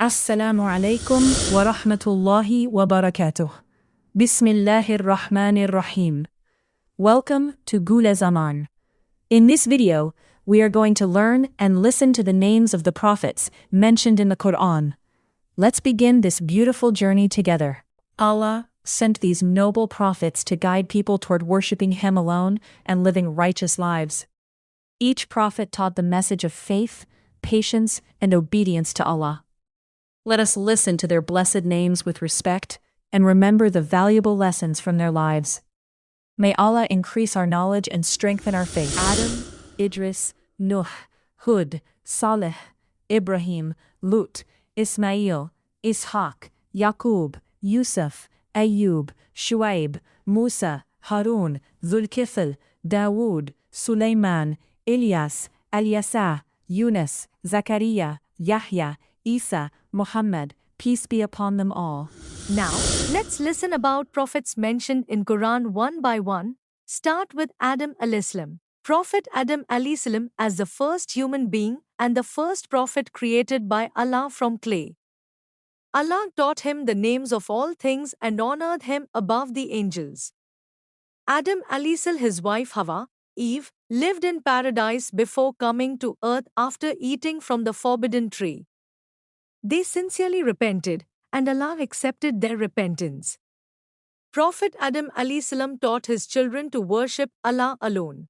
Assalamu alaikum wa rahmatullahi wa barakatuh. Bismillahir Rahmanir Rahim. Welcome to Gule Zaman. In this video, we are going to learn and listen to the names of the prophets mentioned in the Quran. Let's begin this beautiful journey together. Allah sent these noble prophets to guide people toward worshipping Him alone and living righteous lives. Each prophet taught the message of faith, patience, and obedience to Allah. Let us listen to their blessed names with respect and remember the valuable lessons from their lives. May Allah increase our knowledge and strengthen our faith. Adam, Idris, Nuh, Hud, Saleh, Ibrahim, Lut, Ismail, Ishaq, Yaqub, Yusuf, Ayyub, Shuaib, Musa, Harun, Zulkifl, Dawood, Sulaiman, Ilyas, Al-Yasa, Yunus, Zakaria, Yahya, Isa, Muhammad, peace be upon them all. Now, let's listen about prophets mentioned in Quran one by one. Start with Adam alayhi. Prophet Adam alayhi as the first human being and the first prophet created by Allah from clay. Allah taught him the names of all things and honored him above the angels. Adam alayhi, his wife Hawa, Eve, lived in paradise before coming to earth after eating from the forbidden tree. They sincerely repented, and Allah accepted their repentance. Prophet Adam alayhi taught his children to worship Allah alone.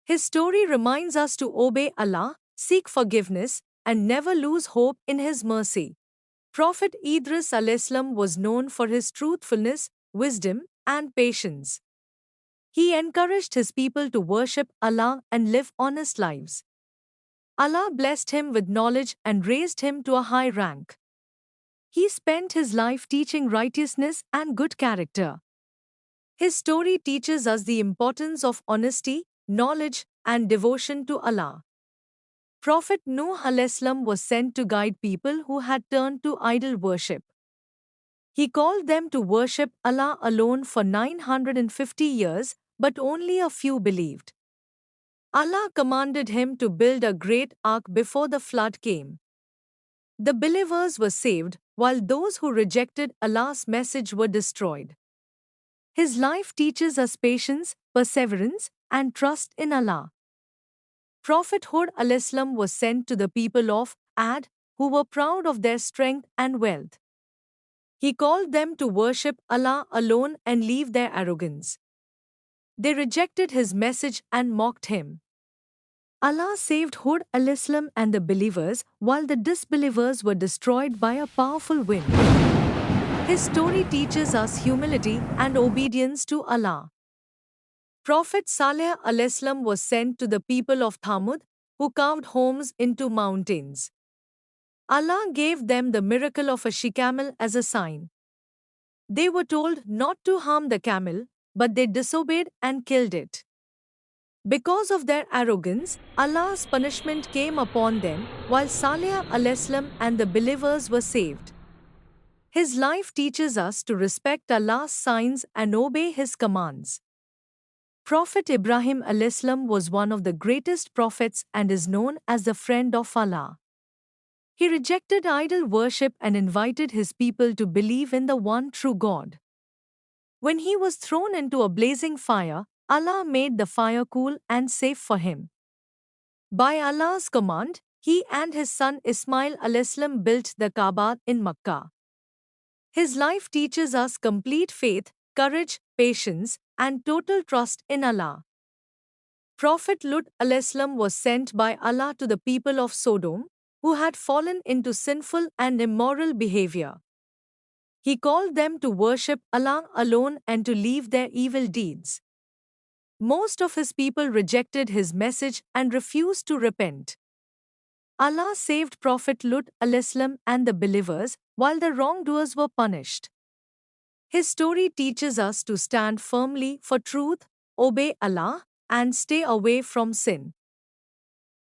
His story reminds us to obey Allah, seek forgiveness, and never lose hope in His mercy. Prophet Idris alayhi was known for his truthfulness, wisdom, and patience. He encouraged his people to worship Allah and live honest lives. Allah blessed him with knowledge and raised him to a high rank. He spent his life teaching righteousness and good character. His story teaches us the importance of honesty, knowledge, and devotion to Allah. Prophet Nuh alayhi was sent to guide people who had turned to idol worship. He called them to worship Allah alone for 950 years, but only a few believed. Allah commanded him to build a great ark before the flood came. The believers were saved, while those who rejected Allah's message were destroyed. His life teaches us patience, perseverance, and trust in Allah. Prophet Hud alayhi was sent to the people of Ad, who were proud of their strength and wealth. He called them to worship Allah alone and leave their arrogance. They rejected his message and mocked him. Allah saved Hud alayhi and the believers, while the disbelievers were destroyed by a powerful wind. His story teaches us humility and obedience to Allah. Prophet Saleh alayhi was sent to the people of Thamud, who carved homes into mountains. Allah gave them the miracle of a she-camel as a sign. They were told not to harm the camel, but they disobeyed and killed it. Because of their arrogance, Allah's punishment came upon them, while Saleh alayhi and the believers were saved. His life teaches us to respect Allah's signs and obey His commands. Prophet Ibrahim alayhi was one of the greatest prophets and is known as the friend of Allah. He rejected idol worship and invited his people to believe in the one true God. When he was thrown into a blazing fire, Allah made the fire cool and safe for him. By Allah's command, he and his son Ismail alayhi built the Kaaba in Makkah. His life teaches us complete faith, courage, patience, and total trust in Allah. Prophet Lut alayhi was sent by Allah to the people of Sodom, who had fallen into sinful and immoral behavior. He called them to worship Allah alone and to leave their evil deeds. Most of his people rejected his message and refused to repent. Allah saved Prophet Lut alayhi and the believers, while the wrongdoers were punished. His story teaches us to stand firmly for truth, obey Allah, and stay away from sin.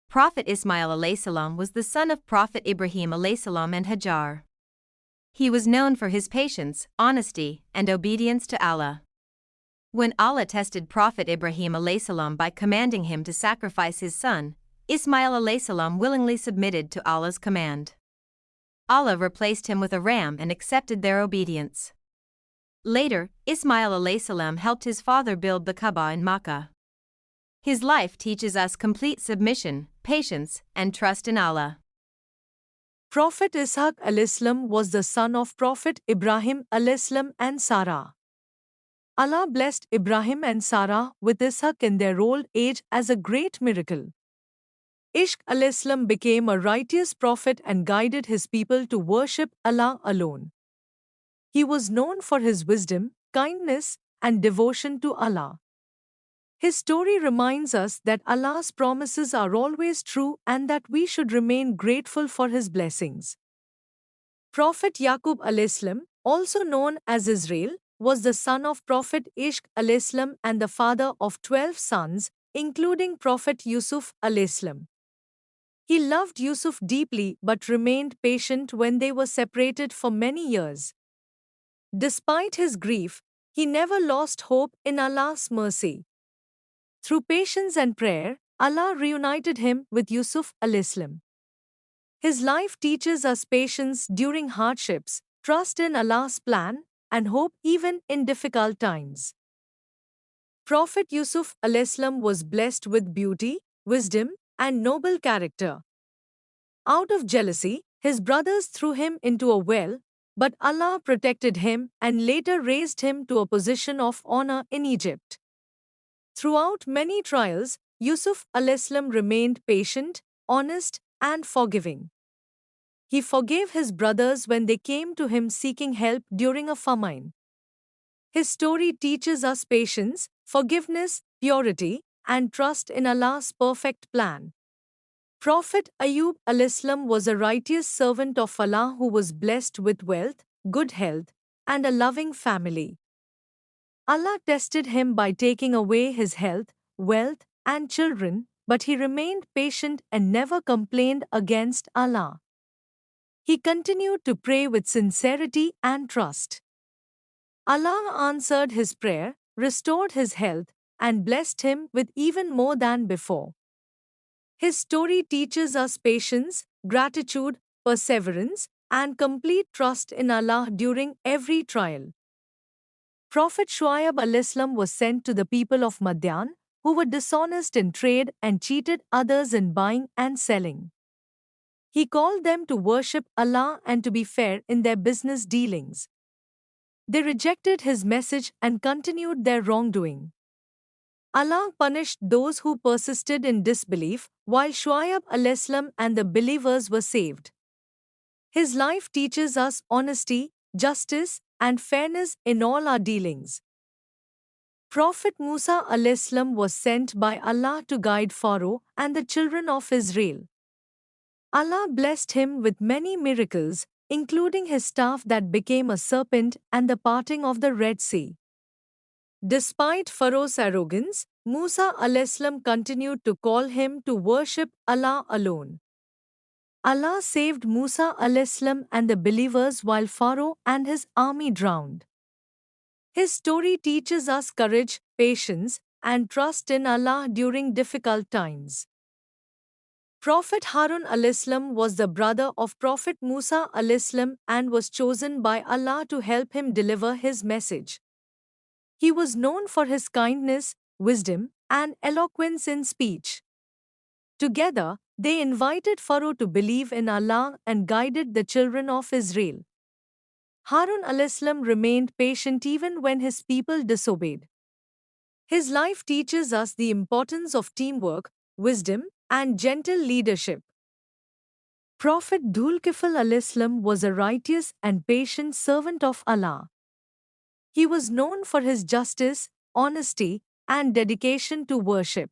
Prophet Ismail alayhi was the son of Prophet Ibrahim alayhi and Hajar. He was known for his patience, honesty, and obedience to Allah. When Allah tested Prophet Ibrahim alayhi by commanding him to sacrifice his son, Ismail alayhi willingly submitted to Allah's command. Allah replaced him with a ram and accepted their obedience. Later, Ismail alayhi salam helped his father build the Kaaba in Makkah. His life teaches us complete submission, patience, and trust in Allah. Prophet Ishaq alayhi was the son of Prophet Ibrahim alayhi and Sarah. Allah blessed Ibrahim and Sarah with Ishaq in their old age as a great miracle. Ishq alayhi became a righteous prophet and guided his people to worship Allah alone. He was known for his wisdom, kindness, and devotion to Allah. His story reminds us that Allah's promises are always true and that we should remain grateful for His blessings. Prophet Yaqub alayhi, also known as Israel, was the son of Prophet Ishq alayhi and the father of 12 sons, including Prophet Yusuf alayhi. He loved Yusuf deeply but remained patient when they were separated for many years. Despite his grief, he never lost hope in Allah's mercy. Through patience and prayer, Allah reunited him with Yusuf alayhi. His life teaches us patience during hardships, trust in Allah's plan, and hope even in difficult times. Prophet Yusuf alayhi was blessed with beauty, wisdom, and noble character. Out of jealousy, his brothers threw him into a well, but Allah protected him and later raised him to a position of honor in Egypt. Throughout many trials, Yusuf alayhi remained patient, honest, and forgiving. He forgave his brothers when they came to him seeking help during a famine. His story teaches us patience, forgiveness, purity, and trust in Allah's perfect plan. Prophet Ayub alayhi was a righteous servant of Allah who was blessed with wealth, good health, and a loving family. Allah tested him by taking away his health, wealth, and children, but he remained patient and never complained against Allah. He continued to pray with sincerity and trust. Allah answered his prayer, restored his health, and blessed him with even more than before. His story teaches us patience, gratitude, perseverance, and complete trust in Allah during every trial. Prophet Shuaib alayhi was sent to the people of Madian, who were dishonest in trade and cheated others in buying and selling. He called them to worship Allah and to be fair in their business dealings. They rejected his message and continued their wrongdoing. Allah punished those who persisted in disbelief, while Shuaib alayhi and the believers were saved. His life teaches us honesty, justice, and fairness in all our dealings. Prophet Musa alayhi was sent by Allah to guide Pharaoh and the children of Israel. Allah blessed him with many miracles, including his staff that became a serpent and the parting of the Red Sea. Despite Pharaoh's arrogance, Musa alayhi continued to call him to worship Allah alone. Allah saved Musa alayhi and the believers while Pharaoh and his army drowned. His story teaches us courage, patience, and trust in Allah during difficult times. Prophet Harun alayhi was the brother of Prophet Musa alayhi and was chosen by Allah to help him deliver his message. He was known for his kindness, wisdom, and eloquence in speech. Together, they invited Pharaoh to believe in Allah and guided the children of Israel. Harun alayhi remained patient even when his people disobeyed. His life teaches us the importance of teamwork, wisdom, and gentle leadership. Prophet Dhul-Kifl alayhi was a righteous and patient servant of Allah. He was known for his justice, honesty, and dedication to worship.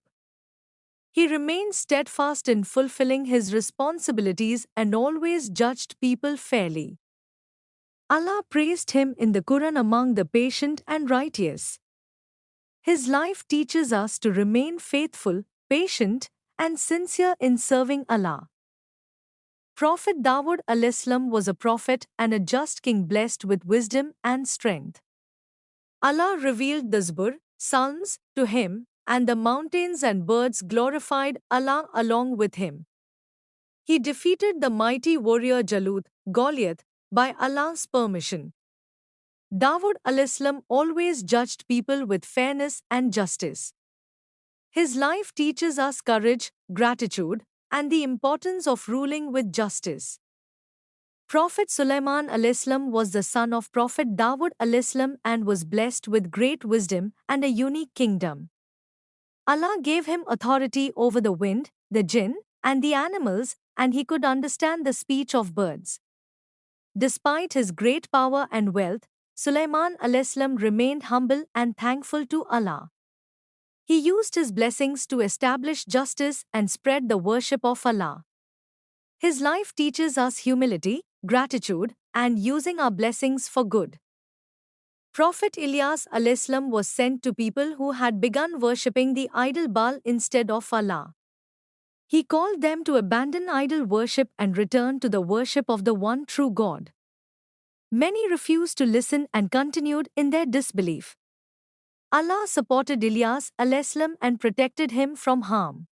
He remained steadfast in fulfilling his responsibilities and always judged people fairly. Allah praised him in the Quran among the patient and righteous. His life teaches us to remain faithful, patient, and sincere in serving Allah. Prophet Dawood alayhi was a prophet and a just king blessed with wisdom and strength. Allah revealed the Zabur, Psalms, to him, and the mountains and birds glorified Allah along with him. He defeated the mighty warrior Jalut, Goliath, by Allah's permission. Dawood ﷺ always judged people with fairness and justice. His life teaches us courage, gratitude, and the importance of ruling with justice. Prophet Sulaiman ﷺ was the son of Prophet Dawood ﷺ and was blessed with great wisdom and a unique kingdom. Allah gave him authority over the wind, the jinn, and the animals, and he could understand the speech of birds. Despite his great power and wealth, Sulaiman ﷺ remained humble and thankful to Allah. He used his blessings to establish justice and spread the worship of Allah. His life teaches us humility, gratitude, and using our blessings for good. Prophet Ilyas ﷺ was sent to people who had begun worshipping the idol Baal instead of Allah. He called them to abandon idol worship and return to the worship of the one true God. Many refused to listen and continued in their disbelief. Allah supported Ilyas ﷺ and protected him from harm.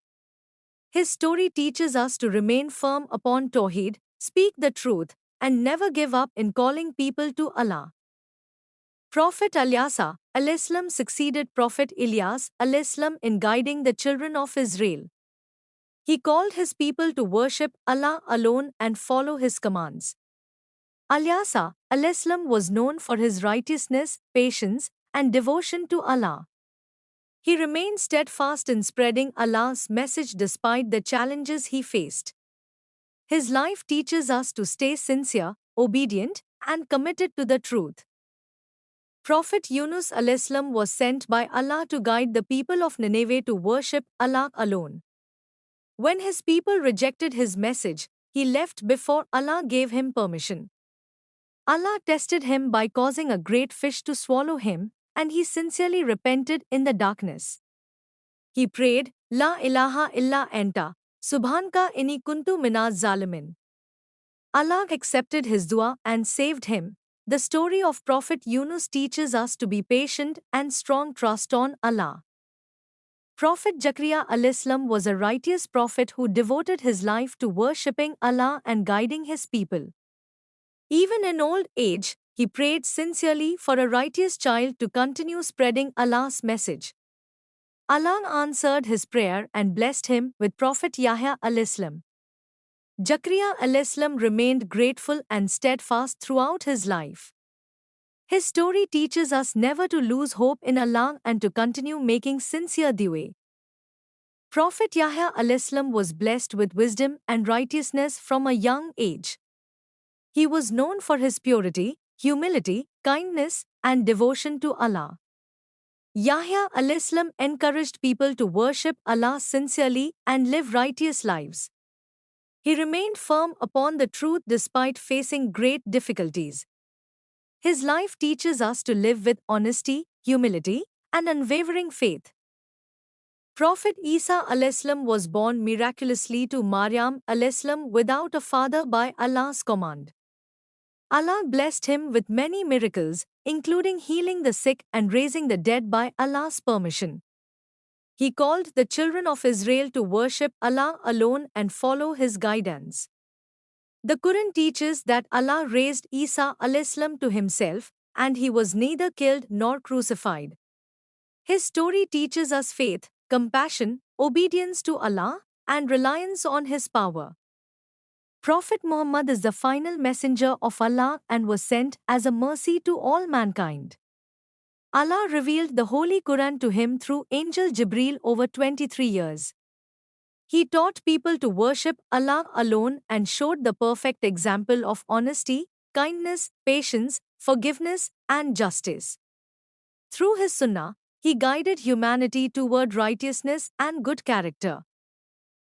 His story teaches us to remain firm upon Tawheed, speak the truth, and never give up in calling people to Allah. Prophet Ilyas ﷺ succeeded Prophet Ilyas ﷺ in guiding the children of Israel. He called his people to worship Allah alone and follow his commands. Ilyas ﷺ was known for his righteousness, patience, and devotion to Allah. He remained steadfast in spreading Allah's message despite the challenges he faced. His life teaches us to stay sincere, obedient, and committed to the truth. Prophet Yunus ﷺ was sent by Allah to guide the people of Nineveh to worship Allah alone. When his people rejected his message, he left before Allah gave him permission. Allah tested him by causing a great fish to swallow him, and he sincerely repented in the darkness. He prayed, La ilaha illa anta, subhanka inni kuntu minaz zalimin. Allah accepted his dua and saved him. The story of Prophet Yunus teaches us to be patient and strong trust on Allah. Prophet Zakaria ﷺ was a righteous prophet who devoted his life to worshipping Allah and guiding his people. Even in old age, he prayed sincerely for a righteous child to continue spreading Allah's message. Allah answered his prayer and blessed him with Prophet Yahya ﷺ. Zakaria ﷺ remained grateful and steadfast throughout his life. His story teaches us never to lose hope in Allah and to continue making sincere dua. Prophet Yahya ﷺ was blessed with wisdom and righteousness from a young age. He was known for his purity, humility, kindness, and devotion to Allah. Yahya ﷺ encouraged people to worship Allah sincerely and live righteous lives. He remained firm upon the truth despite facing great difficulties. His life teaches us to live with honesty, humility, and unwavering faith. Prophet Isa ﷺ was born miraculously to Maryam ﷺ without a father by Allah's command. Allah blessed him with many miracles, including healing the sick and raising the dead by Allah's permission. He called the children of Israel to worship Allah alone and follow his guidance. The Quran teaches that Allah raised Isa ﷺ to himself, and he was neither killed nor crucified. His story teaches us faith, compassion, obedience to Allah, and reliance on his power. Prophet Muhammad is the final messenger of Allah and was sent as a mercy to all mankind. Allah revealed the Holy Quran to him through Angel Jibreel over 23 years. He taught people to worship Allah alone and showed the perfect example of honesty, kindness, patience, forgiveness, and justice. Through his sunnah, he guided humanity toward righteousness and good character.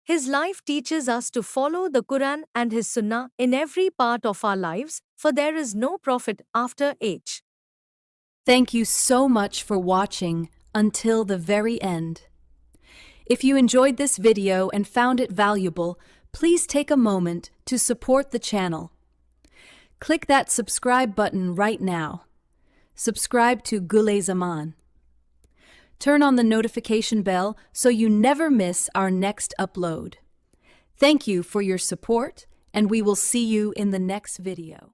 His life teaches us to follow the Quran and his sunnah in every part of our lives, for there is no prophet after H. Thank you so much for watching until the very end. If you enjoyed this video and found it valuable, please take a moment to support the channel. Click that subscribe button right now. Subscribe to Gule Zaman. Turn on the notification bell so you never miss our next upload. Thank you for your support, and we will see you in the next video.